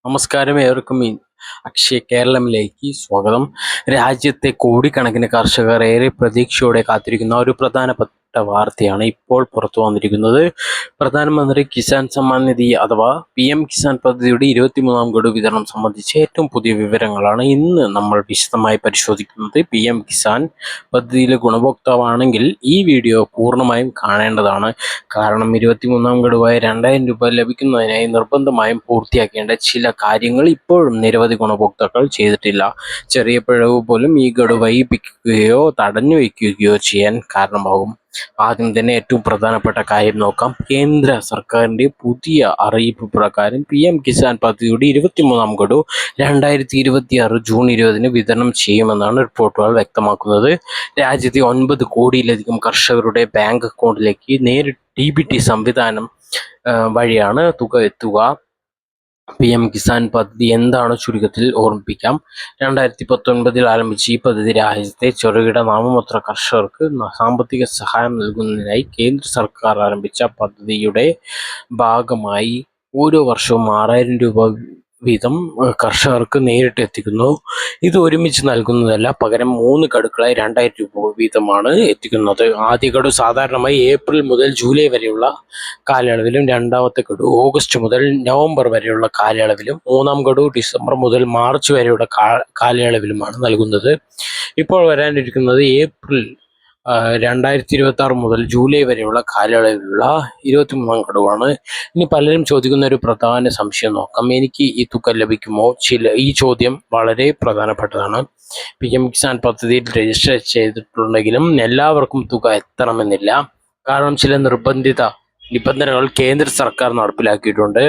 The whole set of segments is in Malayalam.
നമസ്കാരം ഏവർക്കും അക്ഷയ കേരളമിലേക്ക് സ്വാഗതം. രാജ്യത്തെ കോടിക്കണക്കിന് കർഷകർ ഏറെ പ്രതീക്ഷയോടെ കാത്തിരിക്കുന്ന ഒരു പ്രധാനപ്പെട്ട വാർത്തയാണ് ഇപ്പോൾ പുറത്തു വന്നിരിക്കുന്നത്. പ്രധാനമന്ത്രി കിസാൻ സമ്മാൻ നിധി അഥവാ PM കിസാൻ പദ്ധതിയുടെ 23ാം ഗഡു വിതരണം സംബന്ധിച്ച ഏറ്റവും പുതിയ വിവരങ്ങളാണ് ഇന്ന് നമ്മൾ വിശദമായി പരിശോധിക്കുന്നത്. PM കിസാൻ പദ്ധതിയിലെ ഗുണഭോക്താവാണെങ്കിൽ ഈ വീഡിയോ പൂർണ്ണമായും കാണേണ്ടതാണ്. കാരണം 23ാം ഗഡുവായി 2000 രൂപ ലഭിക്കുന്നതിനായി നിർബന്ധമായും പൂർത്തിയാക്കേണ്ട ചില കാര്യങ്ങൾ ഇപ്പോഴും നിരവധി ഗുണഭോക്താക്കൾ ചെയ്തിട്ടില്ല. ചെറിയ പിഴവ് പോലും ഈ ഗഡു വൈകിപ്പിക്കുകയോ തടഞ്ഞു വയ്ക്കുകയോ ചെയ്യാൻ കാരണമാകും. ആദ്യം തന്നെ ഏറ്റവും പ്രധാനപ്പെട്ട കാര്യം നോക്കാം. കേന്ദ്ര സർക്കാരിന്റെ പുതിയ അറിയിപ്പ് പ്രകാരം PM കിസാൻ പദ്ധതിയുടെ 23ാം ഗഡു 2026 ജൂൺ 20 വിതരണം ചെയ്യുമെന്നാണ് റിപ്പോർട്ടുകൾ വ്യക്തമാക്കുന്നത്. രാജ്യത്തെ 9 കോടിയിലധികം കർഷകരുടെ ബാങ്ക് അക്കൗണ്ടിലേക്ക് നേരിട്ട് DBT സംവിധാനം വഴിയാണ് തുക എത്തുക. PM കിസാൻ പദ്ധതി എന്താണ് ചുരുക്കത്തിൽ ഓർമ്മിപ്പിക്കാം. 2019 ആരംഭിച്ച ഈ പദ്ധതി രാജ്യത്തെ ചെറുകിട നാമമാത്ര കർഷകർക്ക് സാമ്പത്തിക സഹായം നൽകുന്നതിനായി കേന്ദ്ര സർക്കാർ ആരംഭിച്ച പദ്ധതിയുടെ ഭാഗമായി ഓരോ വർഷവും 6000 രൂപ വീതം കർഷകർക്ക് നേരിട്ട് എത്തിക്കുന്നു. ഇത് ഒരുമിച്ച് നൽകുന്നതല്ല, പകരം 3 ഗഡുക്കളായി 2000 രൂപ വീതമാണ് എത്തിക്കുന്നത്. ആദ്യ ഗഡു സാധാരണമായി ഏപ്രിൽ മുതൽ ജൂലൈ വരെയുള്ള കാലയളവിലും, രണ്ടാമത്തെ ഗഡു ഓഗസ്റ്റ് മുതൽ നവംബർ വരെയുള്ള കാലയളവിലും, 3ാം ഗഡു ഡിസംബർ മുതൽ മാർച്ച് വരെയുള്ള കാലയളവിലുമാണ് നൽകുന്നത്. ഇപ്പോൾ വരാനിരിക്കുന്നത് ഏപ്രിൽ 2026 മുതൽ ജൂലൈ വരെയുള്ള കാലയളവിലുള്ള 23ാം ഗഡുവാണ്. ഇനി പലരും ചോദിക്കുന്ന ഒരു പ്രധാന സംശയം നോക്കാം. എനിക്ക് ഈ തുക ലഭിക്കുമോ? ഈ ചോദ്യം വളരെ പ്രധാനപ്പെട്ടതാണ്. PM കിസാൻ പദ്ധതിയിൽ രജിസ്റ്റർ ചെയ്തിട്ടുണ്ടെങ്കിലും എല്ലാവർക്കും തുക എത്തണമെന്നില്ല. കാരണം ചില നിബന്ധനകൾ കേന്ദ്ര സർക്കാർ നടപ്പിലാക്കിയിട്ടുണ്ട്.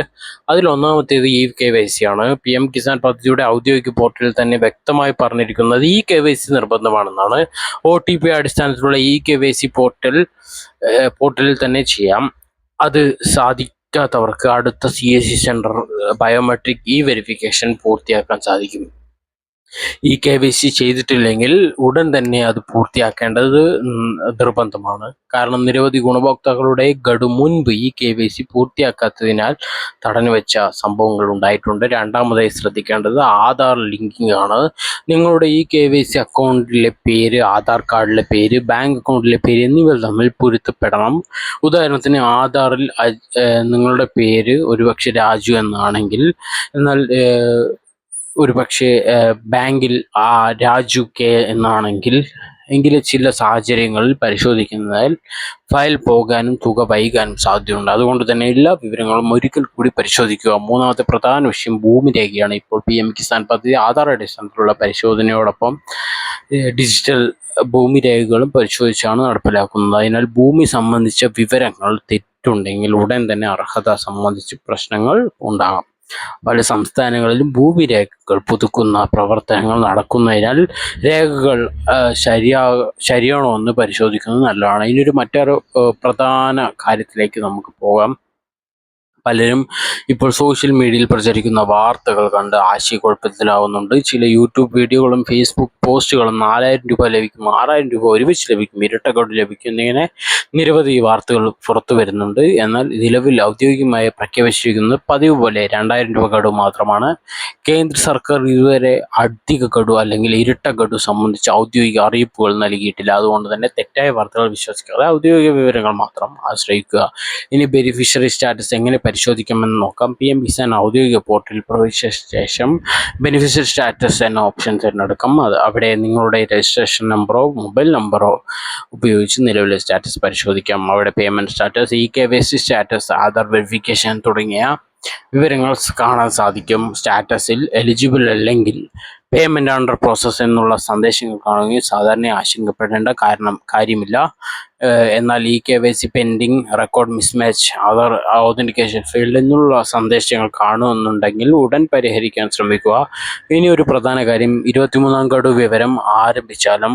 അതിലൊന്നാമത്തേത് KYC ആണ്. PM കിസാൻ പദ്ധതിയുടെ ഔദ്യോഗിക പോർട്ടലിൽ തന്നെ വ്യക്തമായി പറഞ്ഞിരിക്കുന്നത് KYC നിർബന്ധമാണെന്നാണ്. OTP അടിസ്ഥാനത്തിലുള്ള KYC പോർട്ടലിൽ തന്നെ ചെയ്യാം. അത് സാധിക്കാത്തവർക്ക് അടുത്ത CSC സെന്റർ ബയോമെട്രിക് വെരിഫിക്കേഷൻ പൂർത്തിയാക്കാൻ സാധിക്കും. KYC ചെയ്തിട്ടില്ലെങ്കിൽ ഉടൻ തന്നെ അത് പൂർത്തിയാക്കേണ്ടത് നിർബന്ധമാണ്. കാരണം നിരവധി ഗുണഭോക്താക്കളുടെ ഗഡു മുൻപ് KYC പൂർത്തിയാക്കാത്തതിനാൽ തടഞ്ഞുവെച്ച സംഭവങ്ങൾ ഉണ്ടായിട്ടുണ്ട്. രണ്ടാമതായി ശ്രദ്ധിക്കേണ്ടത് ആധാർ ലിങ്കിങ് ആണ്. നിങ്ങളുടെ KYC അക്കൗണ്ടിലെ പേര്, ആധാർ കാർഡിലെ പേര്, ബാങ്ക് അക്കൗണ്ടിലെ പേര് എന്നിവ തമ്മിൽ പൊരുത്തപ്പെടണം. ഉദാഹരണത്തിന് ആധാറിൽ നിങ്ങളുടെ പേര് ഒരുപക്ഷെ രാജു എന്നാണെങ്കിൽ, എന്നാൽ ഒരുപക്ഷെ ബാങ്കിൽ രാജു K എന്നാണെങ്കിൽ, ചില സാഹചര്യങ്ങളിൽ പരിശോധിക്കുന്നതിൽ ഫയൽ പോകാനും തുക വൈകാനും സാധ്യതയുണ്ട്. അതുകൊണ്ട് തന്നെ എല്ലാ വിവരങ്ങളും ഒരിക്കൽ കൂടി പരിശോധിക്കുക. മൂന്നാമത്തെ പ്രധാന വിഷയം ഭൂമിരേഖയാണ്. ഇപ്പോൾ PM കിസാൻ പദ്ധതി ആധാർ അടിസ്ഥാനത്തിലുള്ള പരിശോധനയോടൊപ്പം ഡിജിറ്റൽ ഭൂമിരേഖകളും പരിശോധിച്ചാണ് നടപ്പിലാക്കുന്നത്. അതിനാൽ ഭൂമി സംബന്ധിച്ച വിവരങ്ങൾ തെറ്റുണ്ടെങ്കിൽ ഉടൻ തന്നെ അർഹത സംബന്ധിച്ച് പ്രശ്നങ്ങൾ ഉണ്ടാകാം. പല സംസ്ഥാനങ്ങളിലും ഭൂമിരേഖകൾ പുതുക്കുന്ന പ്രവർത്തനങ്ങൾ നടക്കുന്നതിനാൽ രേഖകൾ ശരിയാണോ എന്ന് പരിശോധിക്കുന്നത് നല്ലതാണ്. ഇനിയൊരു മറ്റൊരു പ്രധാന കാര്യത്തിലേക്ക് നമുക്ക് പോകാം. പലരും ഇപ്പോൾ സോഷ്യൽ മീഡിയയിൽ പ്രചരിക്കുന്ന വാർത്തകൾ കണ്ട് ആശയക്കുഴപ്പത്തിലാവുന്നുണ്ട്. ചില യൂട്യൂബ് വീഡിയോകളും ഫേസ്ബുക്ക് പോസ്റ്റുകളും 4000 രൂപ ലഭിക്കും, 6000 രൂപ ഒരുമിച്ച് ലഭിക്കും, ഇരട്ട ഗഡു ലഭിക്കും എന്നിങ്ങനെ നിരവധി വാർത്തകൾ പുറത്തു വരുന്നുണ്ട്. എന്നാൽ നിലവിൽ ഔദ്യോഗികമായി പ്രഖ്യാപിച്ചിരിക്കുന്നത് പതിവ് പോലെ 2000 രൂപ ഗഡു മാത്രമാണ്. കേന്ദ്ര സർക്കാർ ഇതുവരെ അധിക ഗഡു അല്ലെങ്കിൽ ഇരട്ട ഗഡു സംബന്ധിച്ച് ഔദ്യോഗിക അറിയിപ്പുകൾ നൽകിയിട്ടില്ല. അതുകൊണ്ട് തന്നെ തെറ്റായ വാർത്തകൾ വിശ്വസിക്കാതെ ഔദ്യോഗിക വിവരങ്ങൾ മാത്രം ആശ്രയിക്കുക. ഇനി ബെനിഫിഷ്യറി സ്റ്റാറ്റസ് എങ്ങനെ പരിശോധിക്കാമെന്ന് നോക്കാം. PM കിസാൻ ഔദ്യോഗിക പോർട്ടലിൽ പ്രവേശിച്ച ശേഷം ബെനിഫിഷ്യറി സ്റ്റാറ്റസ് എന്ന ഓപ്ഷൻ തിരഞ്ഞെടുക്കാം. അവിടെ നിങ്ങളുടെ രജിസ്ട്രേഷൻ നമ്പറോ മൊബൈൽ നമ്പറോ ഉപയോഗിച്ച് നിലവിലെ സ്റ്റാറ്റസ് പരിശോധിക്കാം. അവിടെ payment status, KYC status, Aadhaar verification തുടങ്ങിയ വിവരങ്ങൾ കാണാൻ സാധിക്കും. സ്റ്റാറ്റസിൽ എലിജിബിൾ അല്ലെങ്കിൽ പേയ്മെന്റ് അണ്ടർ പ്രോസസ് എന്നുള്ള സന്ദേശങ്ങൾ കാണുകയും സാധാരണ ആശങ്കപ്പെടേണ്ട കാര്യമില്ല. എന്നാൽ KYC pending, record mismatch, Aadhaar authentication field എന്നുള്ള സന്ദേശങ്ങൾ കാണുമെന്നുണ്ടെങ്കിൽ ഉടൻ പരിഹരിക്കാൻ ശ്രമിക്കുക. ഇനി ഒരു പ്രധാന കാര്യം, 23ാം ഗഡു വിവരം ആരംഭിച്ചാലും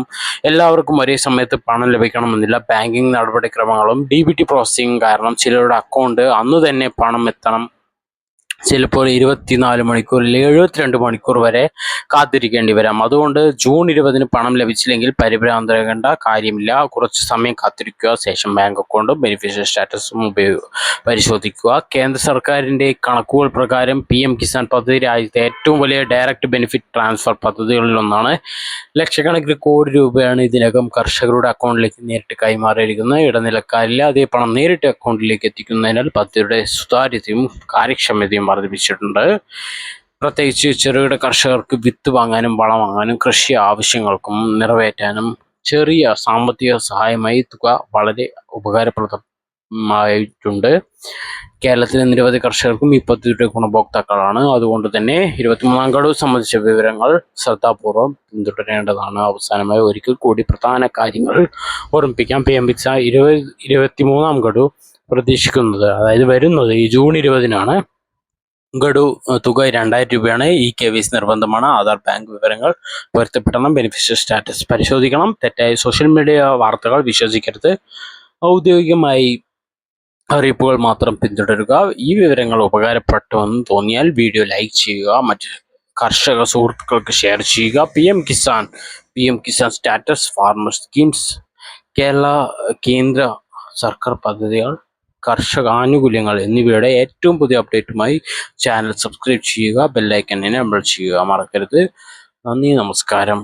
എല്ലാവർക്കും ഒരേ സമയത്ത് പണം ലഭിക്കണമെന്നില്ല. ബാങ്കിങ് നടപടിക്രമങ്ങളും DBT പ്രോസസ്സിംഗ് കാരണം ചിലരുടെ അക്കൗണ്ട് അന്ന് തന്നെ പണം എത്തണം ചിലപ്പോൾ 24 മണിക്കൂറിൽ 72 മണിക്കൂർ വരെ കാത്തിരിക്കേണ്ടി വരാം. അതുകൊണ്ട് ജൂൺ 20 പണം ലഭിച്ചില്ലെങ്കിൽ പരിഭ്രാന്തരാകേണ്ട കാര്യമില്ല. കുറച്ച് സമയം കാത്തിരിക്കുക. ശേഷം ബാങ്ക് അക്കൗണ്ടും ബെനിഫിഷ്യറി സ്റ്റാറ്റസും പരിശോധിക്കുക. കേന്ദ്ര സർക്കാരിൻ്റെ കണക്കുകൾ പ്രകാരം PM കിസാൻ പദ്ധതി രാജ്യത്തെ ഏറ്റവും വലിയ ഡയറക്റ്റ് ബെനിഫിറ്റ് ട്രാൻസ്ഫർ പദ്ധതികളിലൊന്നാണ്. ലക്ഷക്കണക്കിന് കോടി രൂപയാണ് ഇതിനകം കർഷകരുടെ അക്കൗണ്ടിലേക്ക് നേരിട്ട് കൈമാറിയിരിക്കുന്നത്. ഇടനിലക്കാരില്ല. അതേ പണം നേരിട്ട് അക്കൗണ്ടിലേക്ക് എത്തിക്കുന്നതിനാൽ പദ്ധതിയുടെ സുതാര്യതയും കാര്യക്ഷമതയും വർദ്ധിപ്പിച്ചിട്ടുണ്ട്. പ്രത്യേകിച്ച് ചെറുകിട കർഷകർക്ക് വിത്ത് വാങ്ങാനും വളം വാങ്ങാനും കൃഷി ആവശ്യങ്ങൾക്കും നിറവേറ്റാനും ചെറിയ സാമ്പത്തിക സഹായമായി തുക വളരെ ഉപകാരപ്രദമായിട്ടുണ്ട്. കേരളത്തിലെ നിരവധി കർഷകർക്കും ഈ പദ്ധതിയുടെ ഗുണഭോക്താക്കളാണ്. അതുകൊണ്ട് തന്നെ 23ാം ഗഡു സംബന്ധിച്ച വിവരങ്ങൾ ശ്രദ്ധാപൂർവം പിന്തുടരേണ്ടതാണ്. അവസാനമായി ഒരിക്കൽ കൂടി പ്രധാന കാര്യങ്ങൾ ഓർമ്മിപ്പിക്കാം. PM കിസാൻ 23ാം ഗഡു പ്രതീക്ഷിക്കുന്നത്, അതായത് വരുന്നത് ഈ ജൂൺ 20 ഗഡു തുക 2000 രൂപയാണ്. KYC നിർബന്ധമാണ്. ആധാർ, ബാങ്ക് വിവരങ്ങൾ പൊരുത്തപ്പെടണം. ബെനിഫിഷ്യറി സ്റ്റാറ്റസ് പരിശോധിക്കണം. തെറ്റായ സോഷ്യൽ മീഡിയ വാർത്തകൾ വിശ്വസിക്കരുത്. ഔദ്യോഗികമായി അറിയിപ്പുകൾ മാത്രം പിന്തുടരുക. ഈ വിവരങ്ങൾ ഉപകാരപ്പെട്ടുവെന്ന് തോന്നിയാൽ വീഡിയോ ലൈക്ക് ചെയ്യുക, മറ്റ് കർഷക സുഹൃത്തുക്കൾക്ക് ഷെയർ ചെയ്യുക. PM Kisan status, farmer schemes, കേന്ദ്ര സർക്കാർ പദ്ധതികൾ, കർഷക ആനുകൂല്യങ്ങൾ എന്നിവയുടെ ഏറ്റവും പുതിയ അപ്ഡേറ്റുമായി ചാനൽ സബ്സ്ക്രൈബ് ചെയ്യുക. ബെല്ലൈക്കൺ എനേബിൾ ചെയ്യുക മറക്കരുത്. നന്ദി, നമസ്കാരം.